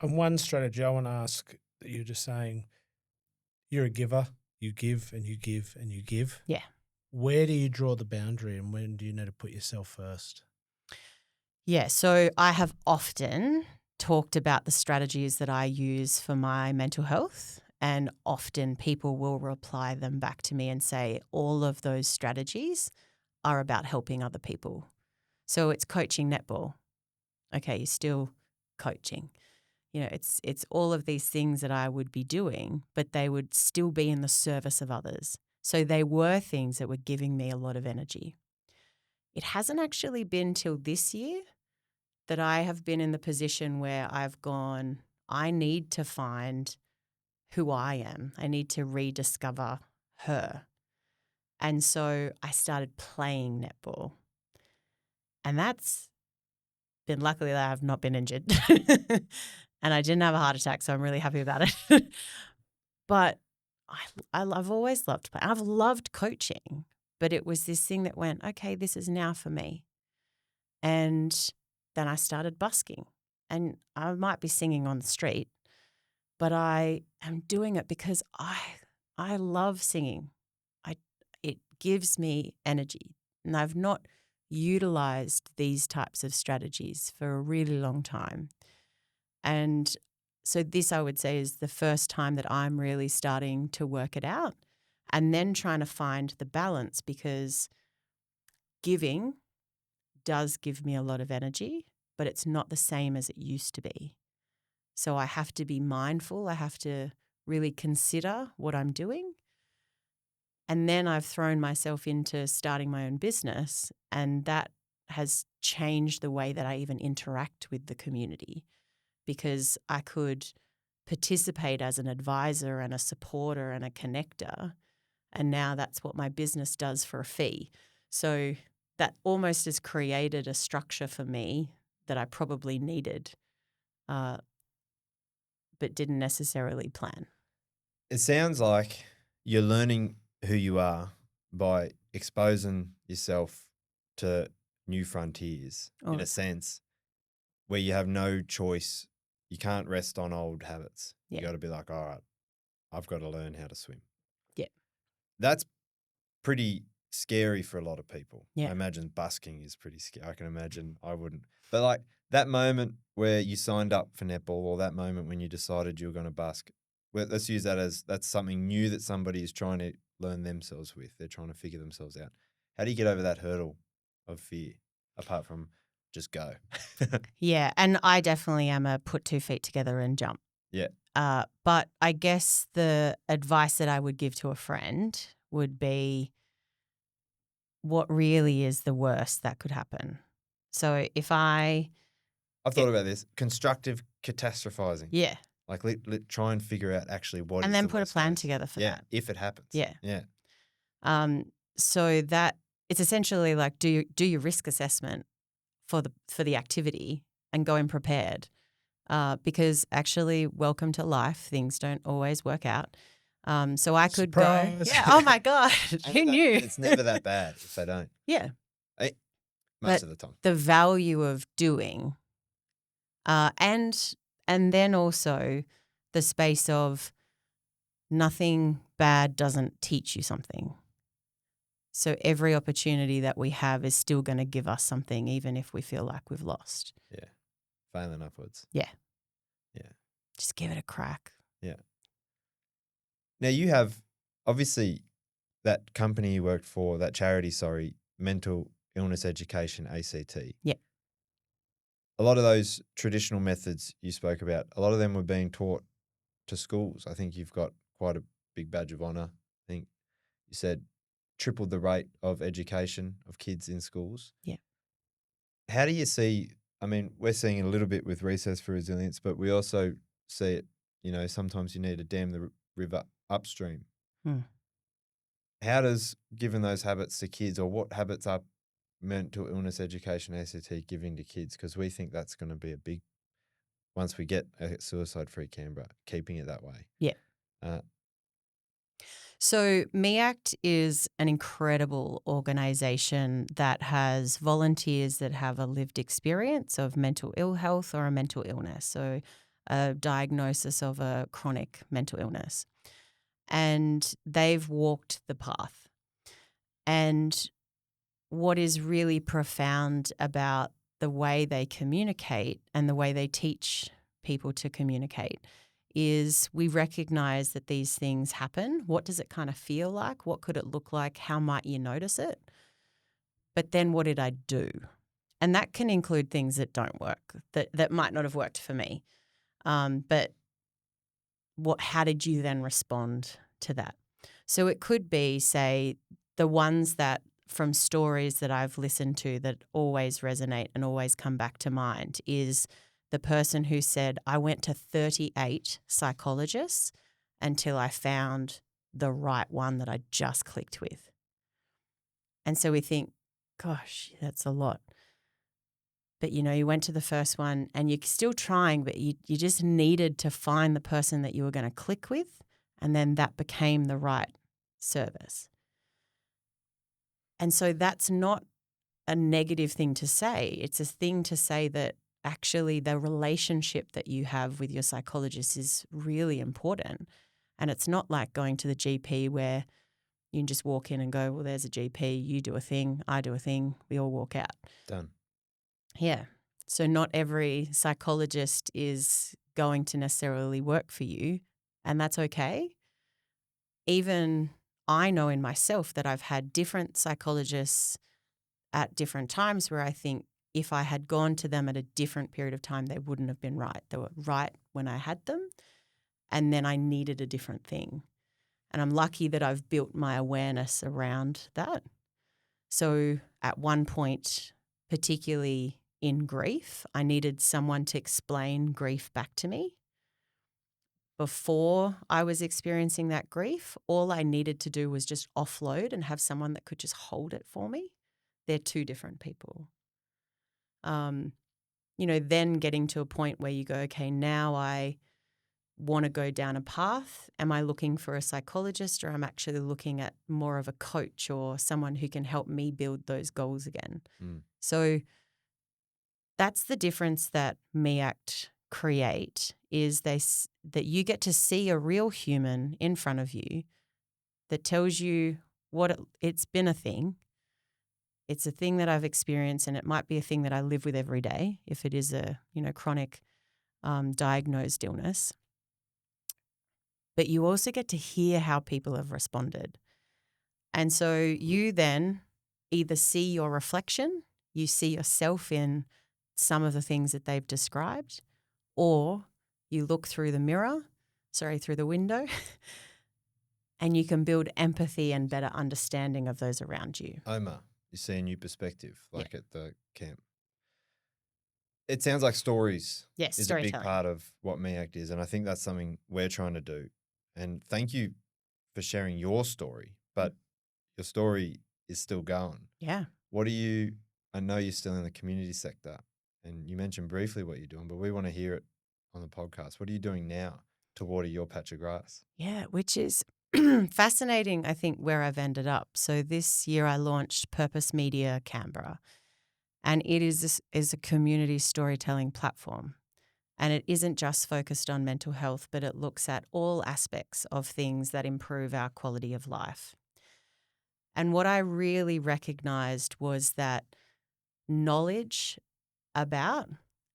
And one strategy I want to ask that you're just saying, you're a giver, you give and you give and you give. Yeah. Where do you draw the boundary and when do you need to put yourself first? Yeah, so I have often talked about the strategies that I use for my mental health, and often people will reply them back to me and say all of those strategies are about helping other people. So it's coaching netball. Okay, you're still coaching. You know, it's all of these things that I would be doing, but they would still be in the service of others. So they were things that were giving me a lot of energy. It hasn't actually been till this year that I have been in the position where I've gone, I need to find who I am. I need to rediscover her. And so I started playing netball. And that's been luckily that I've not been injured. And I didn't have a heart attack, so I'm really happy about it. But I've always loved playing. I've loved coaching, but it was this thing that went, okay, this is now for me. And then I started busking. And I might be singing on the street, but I am doing it because I love singing. It gives me energy. And I've not utilized these types of strategies for a really long time. And so this, I would say, is the first time that I'm really starting to work it out and then trying to find the balance, because giving does give me a lot of energy, but it's not the same as it used to be. So I have to be mindful. I have to really consider what I'm doing. And then I've thrown myself into starting my own business, and that has changed the way that I even interact with the community, because I could participate as an advisor and a supporter and a connector, and now that's what my business does for a fee. So that almost has created a structure for me that I probably needed, but didn't necessarily plan. It sounds like you're learning who you are by exposing yourself to new frontiers, in a sense, where you have no choice. You can't rest on old habits. Yeah. You got to be like, all right, I've got to learn how to swim. Yeah. That's pretty scary for a lot of people. Yeah. I imagine busking is pretty scary. I can imagine I wouldn't. But like that moment where you signed up for netball, or that moment when you decided you were going to busk, well, let's use that as that's something new that somebody is trying to learn themselves with. They're trying to figure themselves out. How do you get over that hurdle of fear, apart from just go? Yeah, and I definitely am a put 2 feet together and jump. Yeah. But I guess the advice that I would give to a friend would be, what really is the worst that could happen? So if I've thought about this. Constructive catastrophizing. Yeah. Like try and figure out actually what And is then the put a worst plan case. together for Yeah, that. if it happens. Yeah. Yeah. So that it's essentially like do your risk assessment for the activity and go in prepared. Because actually, welcome to life. Things don't always work out. So I could Surprise. go. Yeah. Oh my God. Who knew? It's never that bad if they don't. Yeah. Most But of the time. the value of doing, and then also the space of nothing bad doesn't teach you something. So every opportunity that we have is still going to give us something, even if we feel like we've lost. Yeah. Failing upwards. Yeah. Yeah. Just give it a crack. Yeah. Now you have obviously that company you worked for, that charity, Mental Illness Education ACT. Yeah. A lot of those traditional methods you spoke about, a lot of them were being taught to schools. I think you've got quite a big badge of honor. I think you said tripled the rate of education of kids in schools. Yeah. How do you see, I mean, we're seeing it a little bit with Recess for Resilience, but we also see it, sometimes you need to dam the river upstream. How does giving those habits to kids, or what habits are Mental Illness Education ACT giving to kids? Because we think that's going to be a big, once we get a suicide-free Canberra, keeping it that way. Yeah. So MIEACT is an incredible organisation that has volunteers that have a lived experience of mental ill health or a mental illness. So a diagnosis of a chronic mental illness. And they've walked the path. And what is really profound about the way they communicate and the way they teach people to communicate is we recognize that these things happen. What does it kind of feel like? What could it look like? How might you notice it? But then what did I do? And that can include things that don't work, that might not have worked for me. But how did you then respond to that? So it could be, say, the ones that from stories that I've listened to that always resonate and always come back to mind is the person who said, I went to 38 psychologists until I found the right one that I just clicked with. And so we think, gosh, that's a lot. But, you went to the first one and you're still trying, but you just needed to find the person that you were going to click with, and then that became the right service. And so that's not a negative thing to say. It's a thing to say that actually the relationship that you have with your psychologist is really important. And it's not like going to the GP where you can just walk in and go, well, there's a GP, you do a thing, I do a thing, we all walk out. Done. Yeah. So not every psychologist is going to necessarily work for you, and that's okay. Even I know in myself that I've had different psychologists at different times where I think if I had gone to them at a different period of time, they wouldn't have been right. They were right when I had them, and then I needed a different thing. And I'm lucky that I've built my awareness around that. So at one point, particularly in grief, I needed someone to explain grief back to me. Before I was experiencing that grief, all I needed to do was just offload and have someone that could just hold it for me. They're two different people. Then getting to a point where you go, okay, now I want to go down a path. Am I looking for a psychologist, or I'm actually looking at more of a coach or someone who can help me build those goals again? So that's the difference that MIEACT create, is that you get to see a real human in front of you that tells you what it's been a thing. It's a thing that I've experienced, and it might be a thing that I live with every day if it is a chronic diagnosed illness. But you also get to hear how people have responded. And so you then either see your reflection, you see yourself in some of the things that they've described, or you look through the window, and you can build empathy and better understanding of those around you. Omar, you see a new perspective, like at the camp. It sounds like stories is a big part of what MIEACT is, and I think that's something we're trying to do. And thank you for sharing your story, but your story is still going. Yeah. I know you're still in the community sector, and you mentioned briefly what you're doing, but we want to hear it on the podcast. What are you doing now to water your patch of grass? Yeah, which is fascinating, I think, where I've ended up. So this year I launched Purpose Media Canberra, and it is a community storytelling platform. And it isn't just focused on mental health, but it looks at all aspects of things that improve our quality of life. And what I really recognized was that knowledge about,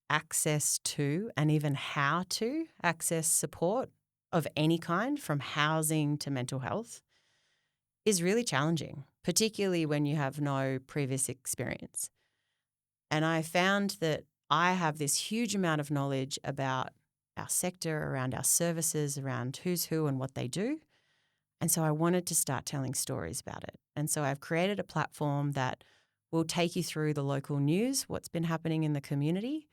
access to, and even how to access support of any kind, from housing to mental health, is really challenging, particularly when you have no previous experience. And I found that I have this huge amount of knowledge about our sector, around our services, around who's who and what they do. And so I wanted to start telling stories about it. And so I've created a platform that will take you through the local news, what's been happening in the community,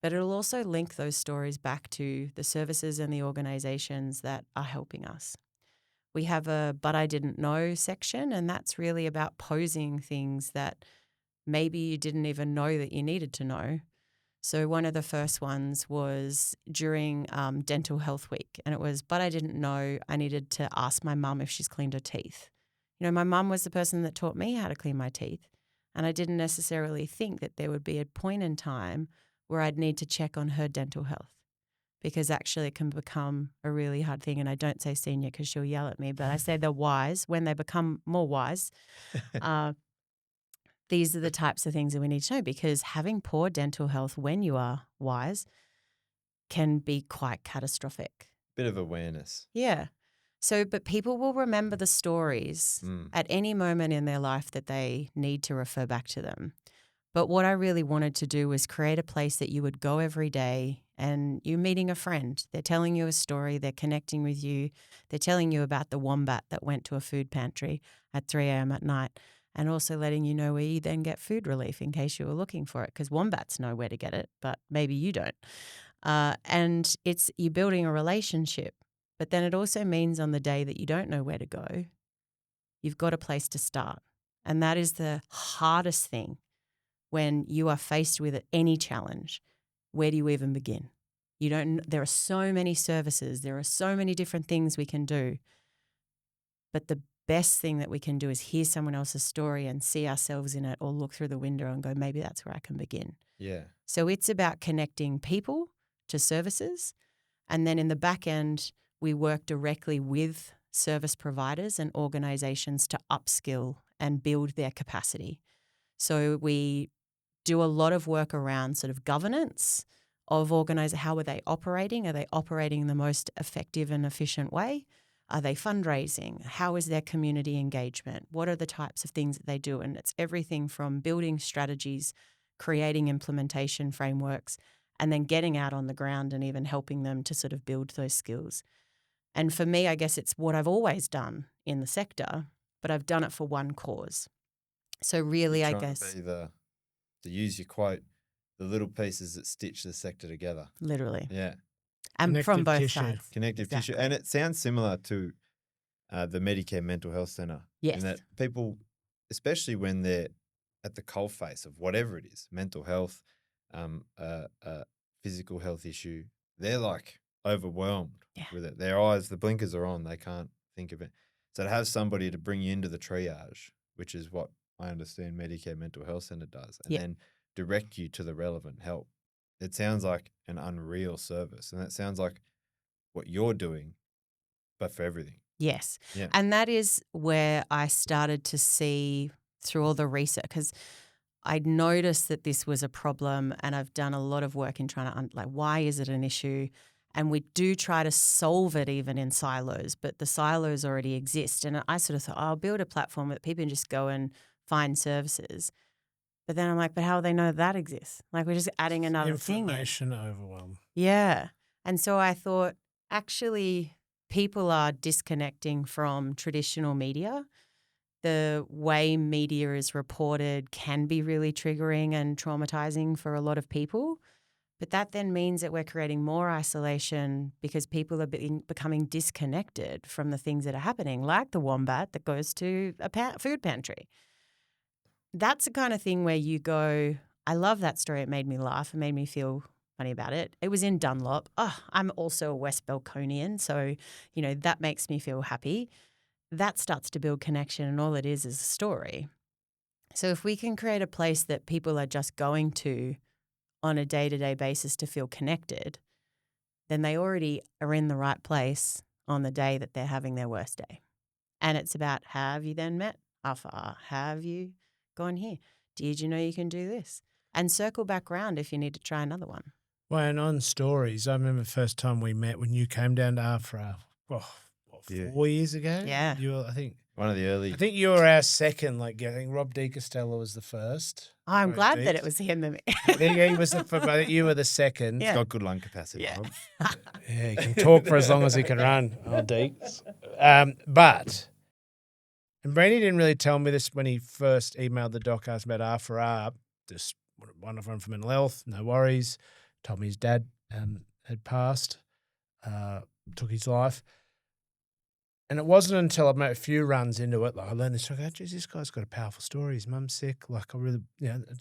but it'll also link those stories back to the services and the organisations that are helping us. We have a But I Didn't Know section, and that's really about posing things that maybe you didn't even know that you needed to know. So one of the first ones was during Dental Health Week, and it was, but I didn't know I needed to ask my mum if she's cleaned her teeth. My mum was the person that taught me how to clean my teeth, and I didn't necessarily think that there would be a point in time where I'd need to check on her dental health, because actually it can become a really hard thing. And I don't say senior because she'll yell at me, but I say they're wise. When they become more wise, these are the types of things that we need to know, because having poor dental health when you are wise can be quite catastrophic. Bit of awareness. Yeah. So, but people will remember the stories at any moment in their life that they need to refer back to them. But what I really wanted to do was create a place that you would go every day and you're meeting a friend. They're telling you a story. They're connecting with you. They're telling you about the wombat that went to a food pantry at 3 a.m. at night, and also letting you know where you then get food relief in case you were looking for it, because wombats know where to get it, but maybe you don't. And it's you're building a relationship. But then it also means on the day that you don't know where to go, you've got a place to start. And that is the hardest thing when you are faced with any challenge. Where do you even begin? There are so many services, there are so many different things we can do. But the best thing that we can do is hear someone else's story and see ourselves in it, or look through the window and go, maybe that's where I can begin. Yeah. So it's about connecting people to services. And then in the back end, we work directly with service providers and organizations to upskill and build their capacity. So we do a lot of work around sort of governance of how are they operating? Are they operating in the most effective and efficient way? Are they fundraising? How is their community engagement? What are the types of things that they do? And it's everything from building strategies, creating implementation frameworks, and then getting out on the ground and even helping them to sort of build those skills. And for me, I guess it's what I've always done in the sector, but I've done it for one cause. So really, You're I trying guess to be to use your quote, the little pieces that stitch the sector together. literally. Yeah. And Connective from both tissue. sides. Connective tissue. Exactly. And it sounds similar to the Medicare Mental Health Centre. Yes. In that people, especially when they're at the coalface of whatever it is, mental health, physical health issue, they're like overwhelmed with it. Their eyes, the blinkers are on. They can't think of it. So to have somebody to bring you into the triage, which is what I understand Medicare Mental Health Centre does, and then direct you to the relevant help. It sounds like an unreal service, and that sounds like what you're doing, but for everything. Yes. Yeah. And that is where I started to see through all the research, because I'd noticed that this was a problem, and I've done a lot of work in trying to, why is it an issue? And we do try to solve it even in silos, but the silos already exist. And I sort of thought, I'll build a platform that people can just go and find services. But then I'm like, but how do they know that exists? Like, we're just adding another thing in. Information overwhelm. Yeah. And so I thought, actually, people are disconnecting from traditional media. The way media is reported can be really triggering and traumatizing for a lot of people. But that then means that we're creating more isolation because people are becoming disconnected from the things that are happening, like the wombat that goes to a food pantry. That's the kind of thing where you go, I love that story. It made me laugh. It made me feel funny about it. It was in Dunlop. Oh, I'm also a West Belconian, so, that makes me feel happy. That starts to build connection, and all it is a story. So if we can create a place that people are just going to on a day-to-day basis to feel connected, then they already are in the right place on the day that they're having their worst day. And it's about, have you then met Alpha? Have you gone here? Did you know you can do this? And circle back around if you need to try another one. Well, and on stories, I remember the first time we met when you came down to Afra, 4 years ago? Yeah. You were, I think One of the early. I think you were our second. I think Rob DiCostello was the first. I'm glad that it was him. He was the first, but you were the second. He's got good lung capacity. Yeah. Rob. Yeah, he can talk for as long as he can run. Oh, Deeks. And Brandy didn't really tell me this when he first emailed the doc, asked about R4R. Just wonderful for mental health, no worries. Told me his dad had passed, took his life. And it wasn't until I made a few runs into it, I learned this. I go, geez, this guy's got a powerful story. His mum's sick. I really,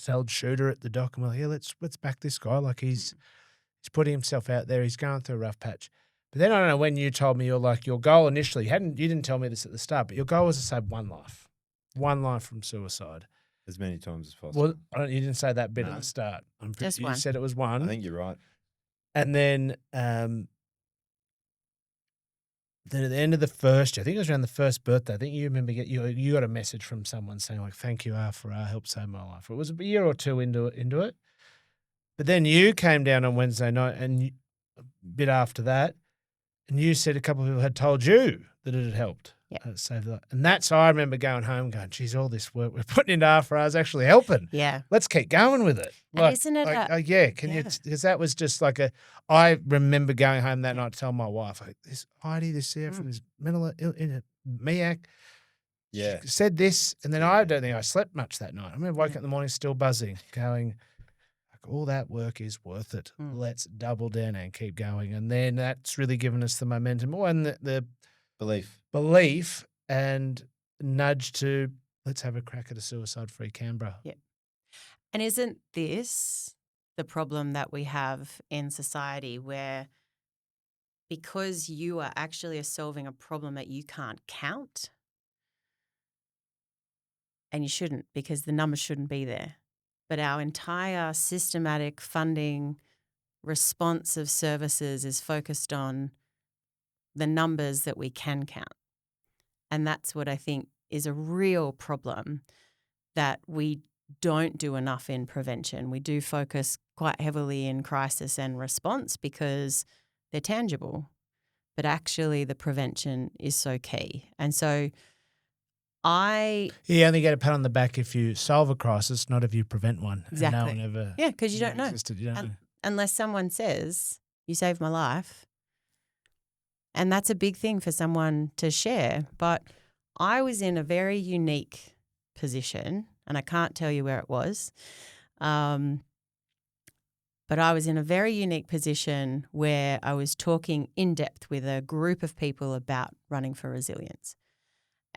told Shooter at the doc, and we're like, yeah, let's back this guy. He's putting himself out there. He's going through a rough patch. But then I don't know when you told me your goal initially, you didn't tell me this at the start, but your goal was to save one life from suicide. As many times as possible. Well, you didn't say that bit at the start. Just you one. said it was one. I think you're right. And then at the end of the first year, I think it was around the first birthday, I think you remember you got a message from someone saying like, "Thank you, R4R, helped save my life." It was a year or two into it. But then you came down on Wednesday night and a bit after that, and you said a couple of people had told you that it had helped. Yeah. Save life. And that's how I remember going home going, geez, all this work we're putting into R4R is actually helping. Yeah. Let's keep going with it. And isn't it because that was just like I remember going home that night to tell my wife, like, this Heidi, this here from this mental MIEACT, Yeah. she said this, and then I don't think I slept much that night. I remember waking up in the morning still buzzing, going, like, all that work is worth it. Let's double down and keep going. And then that's really given us the momentum and the belief and nudge to let's have a crack at a suicide-free Canberra. Yeah. And isn't this the problem that we have in society where because you are actually solving a problem that you can't count, and you shouldn't because the numbers shouldn't be there, but our entire systematic funding response of services is focused on the numbers that we can count. And that's what I think is a real problem, that we don't do enough in prevention. We do focus quite heavily in crisis and response because they're tangible, but actually the prevention is so key. And so you only get a pat on the back if you solve a crisis, not if you prevent one. Exactly. And no one ever. Yeah, because you don't know. You don't know. Unless someone says, you saved my life. And that's a big thing for someone to share. But I was in a very unique position, and I can't tell you where it was. But I was in a very unique position where I was talking in depth with a group of people about running for resilience.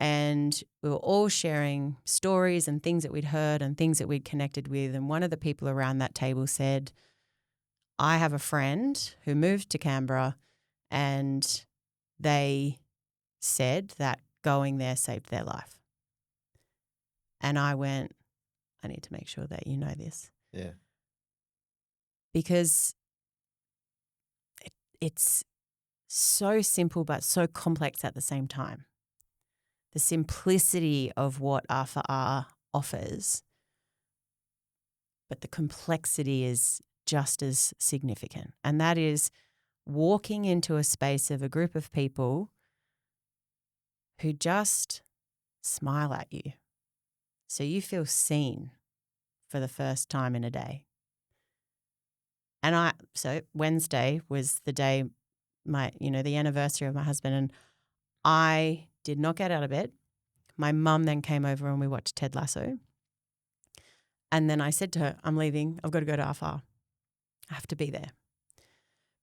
And we were all sharing stories and things that we'd heard and things that we'd connected with. And one of the people around that table said, I have a friend who moved to Canberra and they said that going there saved their life. And I went, I need to make sure that you know this. Yeah. Because it's so simple but so complex at the same time. The simplicity of what R4R offers, but the complexity is just as significant. And that is walking into a space of a group of people who just smile at you. So you feel seen for the first time in a day. And so Wednesday was the day the anniversary of my husband, and I did not get out of bed. My mum then came over and we watched Ted Lasso. And then I said to her, I'm leaving. I've got to go to R4R. I have to be there.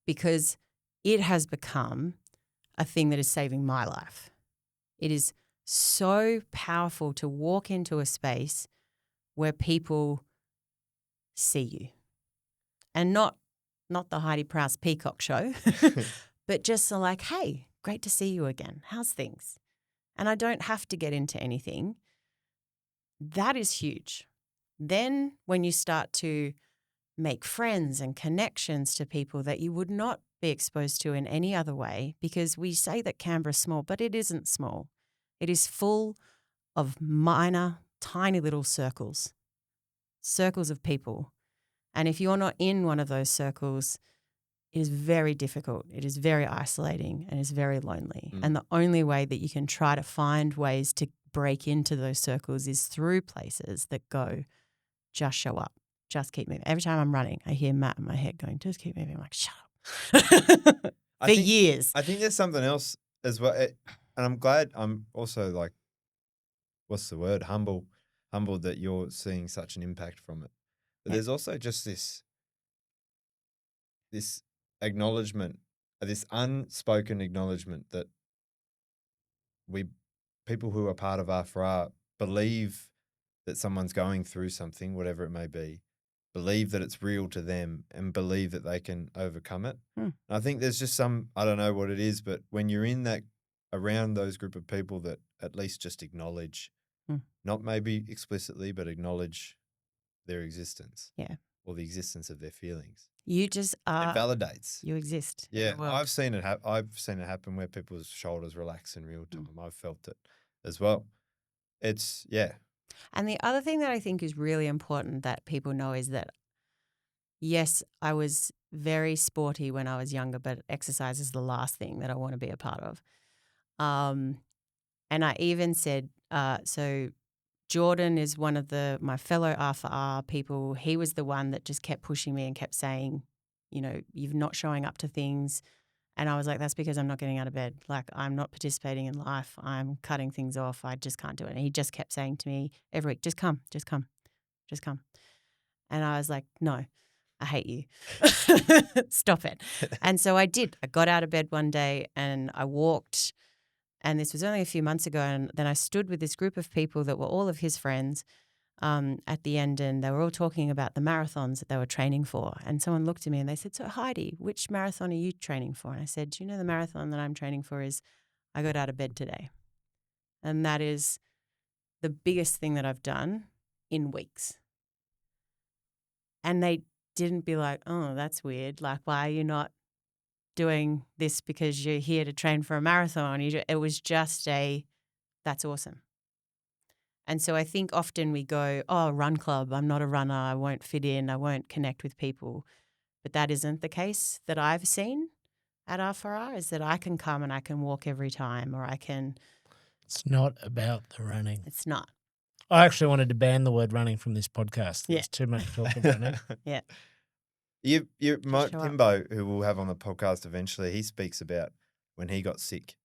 Because it has become a thing that is saving my life. It is so powerful to walk into a space where people see you. And not the Heidi Prowse Peacock show, but just like, hey, great to see you again. How's things? And I don't have to get into anything. That is huge. Then when you start to make friends and connections to people that you would not be exposed to in any other way, because we say that Canberra's small, but it isn't small. It is full of minor, tiny little circles of people. And if you're not in one of those circles, it is very difficult. It is very isolating and it's very lonely. And the only way that you can try to find ways to break into those circles is through places that go, just show up, just keep moving. Every time I'm running, I hear Matt in my head going, just keep moving. I'm like, shut up. Years. I think there's something else as well. And I'm glad, I'm also like, what's the word? Humbled that you're seeing such an impact from it. But there's also just this acknowledgement, this unspoken acknowledgement that people who are part of R4R believe that someone's going through something, whatever it may be, believe that it's real to them and believe that they can overcome it. And I think there's just I don't know what it is, but when you're in that, around those group of people that at least just acknowledge, not maybe explicitly, but acknowledge their existence. Yeah. or the existence of their feelings. You just It are. validates. You exist. in Yeah, the world. I've seen it. I've seen it happen where people's shoulders relax in real time. I've felt it as well. It's And the other thing that I think is really important that people know is that, yes, I was very sporty when I was younger, but exercise is the last thing that I want to be a part of. And I even said, so Jordan is one of my fellow R4R people. He was the one that just kept pushing me and kept saying, you're not showing up to things. And I was like, that's because I'm not getting out of bed. Like, I'm not participating in life. I'm cutting things off. I just can't do it. And he just kept saying to me every week, just come, just come, just come. And I was like, no, I hate you. Stop it. And so I did. I got out of bed one day and I walked. And this was only a few months ago. And then I stood with this group of people that were all of his friends at the end, and they were all talking about the marathons that they were training for. And someone looked at me and they said, so Heidi, which marathon are you training for? And I said, do you know the marathon that I'm training for is I got out of bed today. And that is the biggest thing that I've done in weeks. And they didn't be like, oh, that's weird. Like, why are you not doing this because you're here to train for a marathon? It was just that's awesome. And so I think often we go, oh, run club, I'm not a runner, I won't fit in, I won't connect with people. But that isn't the case that I've seen at R4R, is that I can come and I can walk every time, or I can. It's not about the running. It's not. I actually wanted to ban the word running from this podcast. Yeah. There's too much talk of running. Yeah. Timbo, who we'll have on the podcast eventually, he speaks about when he got sick.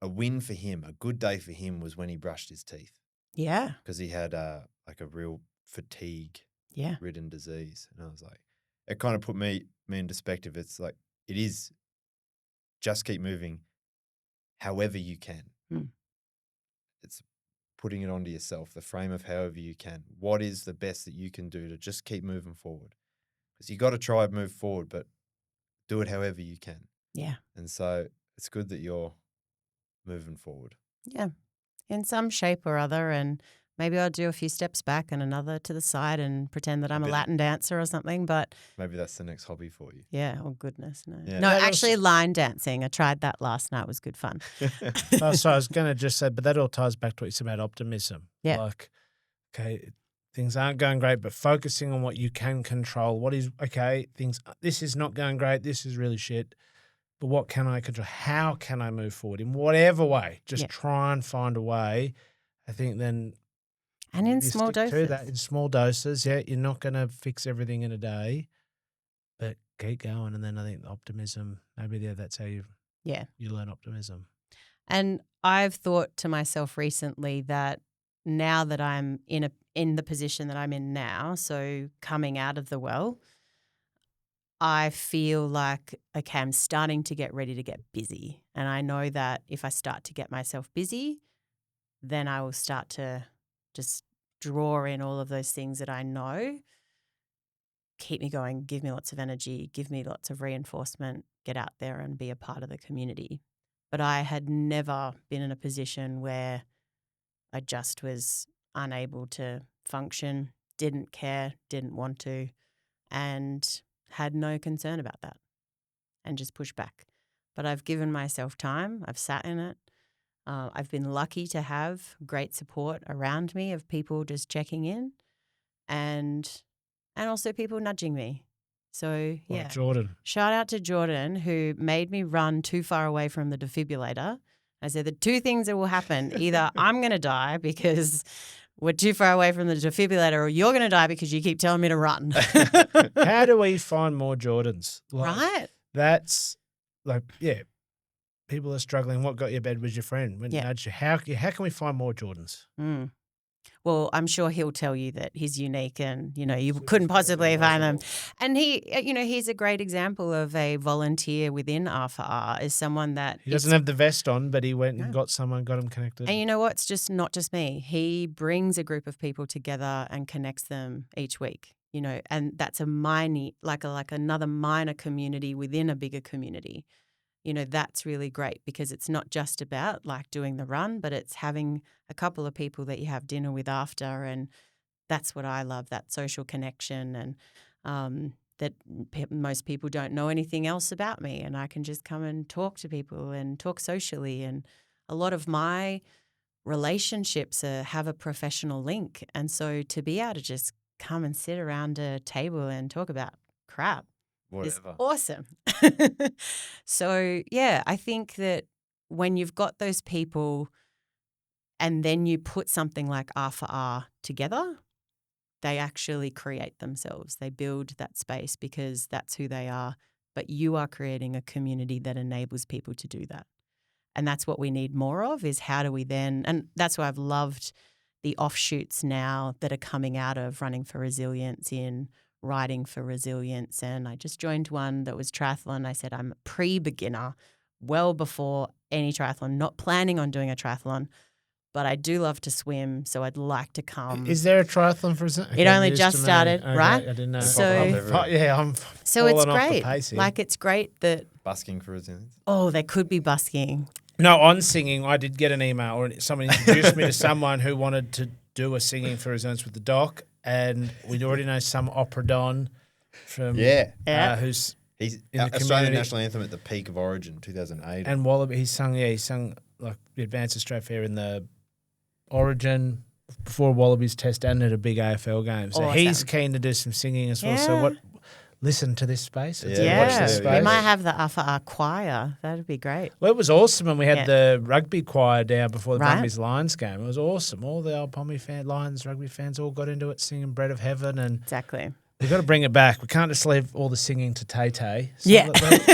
A win for him, a good day for him, was when he brushed his teeth. Yeah. Because he had like a real fatigue-ridden disease. And I was like, it kind of put me in perspective. It's like, it is just keep moving however you can. It's putting it onto yourself, the frame of however you can. What is the best that you can do to just keep moving forward? Because you got to try and move forward, but do it however you can. Yeah. And so it's good that you're moving forward. Yeah. In some shape or other. And maybe I'll do a few steps back and another to the side and pretend that I'm a Latin dancer or something. But maybe that's the next hobby for you. Yeah. Oh, goodness. No. Yeah. No, actually line dancing. I tried that last night. It was good fun. So I was going to just say, but that all ties back to what you said about optimism. Yeah. Like, okay, things aren't going great, but focusing on what you can control. What is, okay, this is not going great. This is really shit. But what can I control? How can I move forward in whatever way? Just try and find a way. I think then. And in small doses. In small doses, you're not going to fix everything in a day, but keep going. And then I think optimism, maybe that's how you learn optimism. And I've thought to myself recently that now that I'm in the position that I'm in now, so coming out of the well, I feel like, okay, I'm starting to get ready to get busy. And I know that if I start to get myself busy, then I will start to just draw in all of those things that I know keep me going, give me lots of energy, give me lots of reinforcement, get out there and be a part of the community. But I had never been in a position where I just was unable to function, didn't care, didn't want to, and had no concern about that and just pushed back. But I've given myself time. I've sat in it. I've been lucky to have great support around me of people just checking in and also people nudging me. So, yeah. Like Jordan. Shout out to Jordan, who made me run too far away from the defibrillator. I said the two things that will happen, either I'm going to die because we're too far away from the defibrillator, or you're going to die because you keep telling me to run. How do we find more Jordans? Right. That's like, people are struggling. What got you bed was your friend. Nudge you. How can we find more Jordans? Well, I'm sure he'll tell you that he's unique and, you couldn't possibly find them. And he's a great example of a volunteer within R4R, is someone that... He doesn't have the vest on, but he went and got him connected. And you know what? It's just not just me. He brings a group of people together and connects them each week, and that's like another minor community within a bigger community. That's really great because it's not just about like doing the run, but it's having a couple of people that you have dinner with after and that's what I love, that social connection, and that most people don't know anything else about me, and I can just come and talk to people and talk socially. And a lot of my relationships have a professional link. And so to be able to just come and sit around a table and talk about crap is awesome. So, yeah, I think that when you've got those people and then you put something like R for R together, they actually create themselves. They build that space because that's who they are. But you are creating a community that enables people to do that. And that's what we need more of, is how do we then – and that's why I've loved the offshoots now that are coming out of Running for Resilience in Riding for Resilience. And I just joined one that was triathlon. I said I'm a pre-beginner, well before any triathlon, not planning on doing a triathlon, but I do love to swim, so I'd like to come. Is there a triathlon for Resilience? It only just started, right? I didn't know. So I'm so it's falling off the great. pace here. Like, it's great that – Busking for Resilience? Oh, they could be busking. No, on singing, I did get an email or someone introduced me to someone who wanted to do a singing for Resilience with the doc, and we already know some opera don from who's he's in the Australian community. national anthem at the peak of Origin, 2008. And Wallaby, he sung like the Advanced Australia Fair in the Origin before Wallabies Test and at a big AFL game. So he's keen to do some singing as well. So listen to this space. Watch this space. We might have the R for R choir. That'd be great. Well, it was awesome when we had the rugby choir down before the Brumbies Lions game. It was awesome. All the old Pommy Lions rugby fans all got into it, singing Bread of Heaven. And exactly. We've got to bring it back. We can't just leave all the singing to Tay-Tay.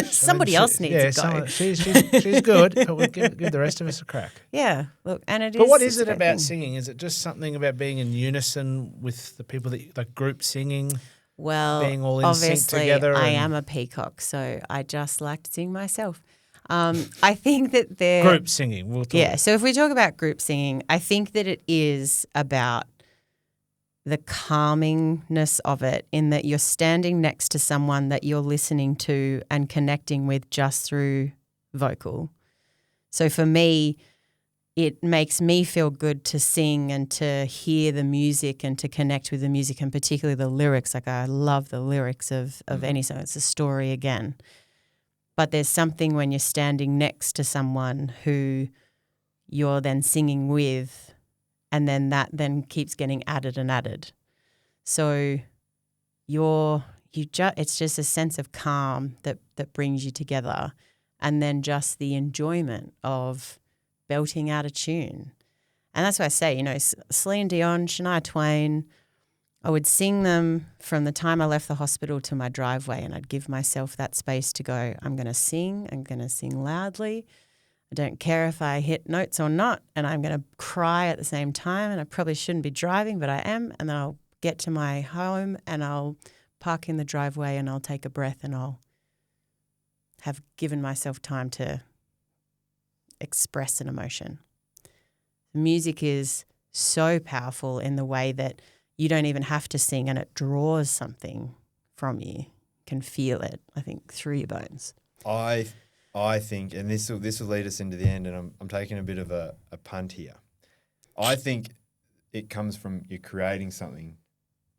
Somebody else needs to go. She's good, but we'll give the rest of us a crack. Yeah, look, and it is. But what is it about singing? Is it just something about being in unison with the people that like group singing? Well, being all in sync together. I am a peacock, so I just like to sing myself. I think that group singing. We'll talk. So if we talk about group singing, I think that it is about the calmingness of it, in that you're standing next to someone that you're listening to and connecting with just through vocal. So for me, it makes me feel good to sing and to hear the music and to connect with the music, and particularly the lyrics. Like, I love the lyrics of any song. It's a story again. But there's something when you're standing next to someone who you're then singing with, and then that then keeps getting added and added. So it's just a sense of calm that brings you together, and then just the enjoyment of belting out a tune. And that's why I say, Celine Dion, Shania Twain, I would sing them from the time I left the hospital to my driveway, and I'd give myself that space to go, I'm going to sing loudly. I don't care if I hit notes or not, and I'm going to cry at the same time, and I probably shouldn't be driving, but I am, and then I'll get to my home and I'll park in the driveway and I'll take a breath and I'll have given myself time to express an emotion. Music is so powerful in the way that you don't even have to sing, and it draws something from you. You can feel it, I think, through your bones. I think, and this will lead us into the end, and I'm taking a bit of a punt here. I think it comes from you creating something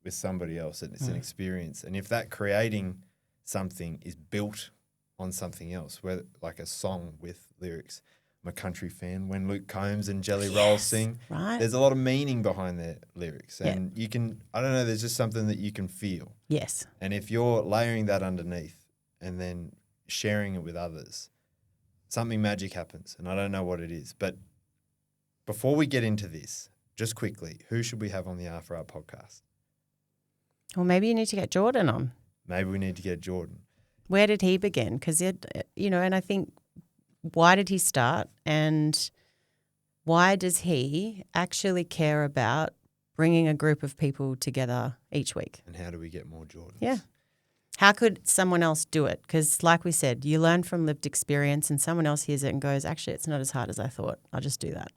with somebody else, and it's an experience. And if that creating something is built on something else, whether like a song with lyrics. I'm a country fan. When Luke Combs and Jelly Roll sing, there's a lot of meaning behind their lyrics. And you can, I don't know, there's just something that you can feel. Yes. And if you're layering that underneath and then sharing it with others, something magic happens. And I don't know what it is. But before we get into this, just quickly, who should we have on the R for R podcast? Well, maybe you need to get Jordan on. Maybe we need to get Jordan. Where did he begin? Because, and I think, why did he start, and why does he actually care about bringing a group of people together each week? And how do we get more Jordans? Yeah. How could someone else do it? Because like we said, you learn from lived experience, and someone else hears it and goes, actually, it's not as hard as I thought. I'll just do that.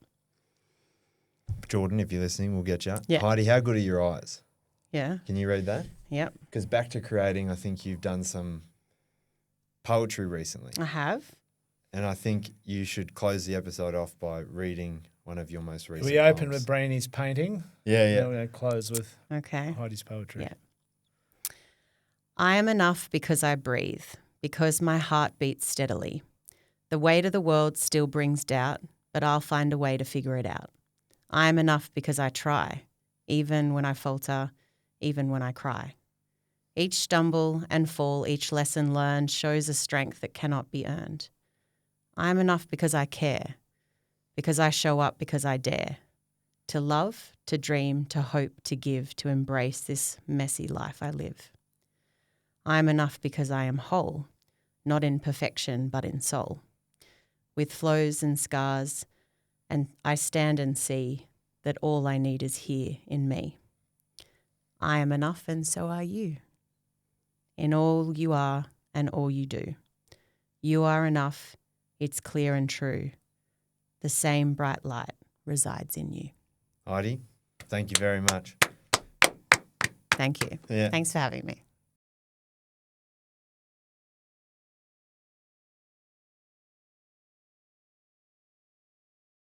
Jordan, if you're listening, we'll get you. Yeah. Heidi, how good are your eyes? Yeah. Can you read that? Yep. Because back to creating, I think you've done some poetry recently. I have. And I think you should close the episode off by reading one of your most recent We open poems. with Brainy's painting. Yeah. Now we're going to close with Heidi's poetry. Yeah. I am enough because I breathe, because my heart beats steadily. The weight of the world still brings doubt, but I'll find a way to figure it out. I am enough because I try, even when I falter, even when I cry. Each stumble and fall, each lesson learned shows a strength that cannot be earned. I am enough because I care, because I show up, because I dare. To love, to dream, to hope, to give, to embrace this messy life I live. I am enough because I am whole, not in perfection but in soul. With flaws and scars, and I stand and see that all I need is here in me. I am enough and so are you. In all you are and all you do. You are enough, it's clear and true. The same bright light resides in you. Heidi, thank you very much. Thank you. Yeah. Thanks for having me.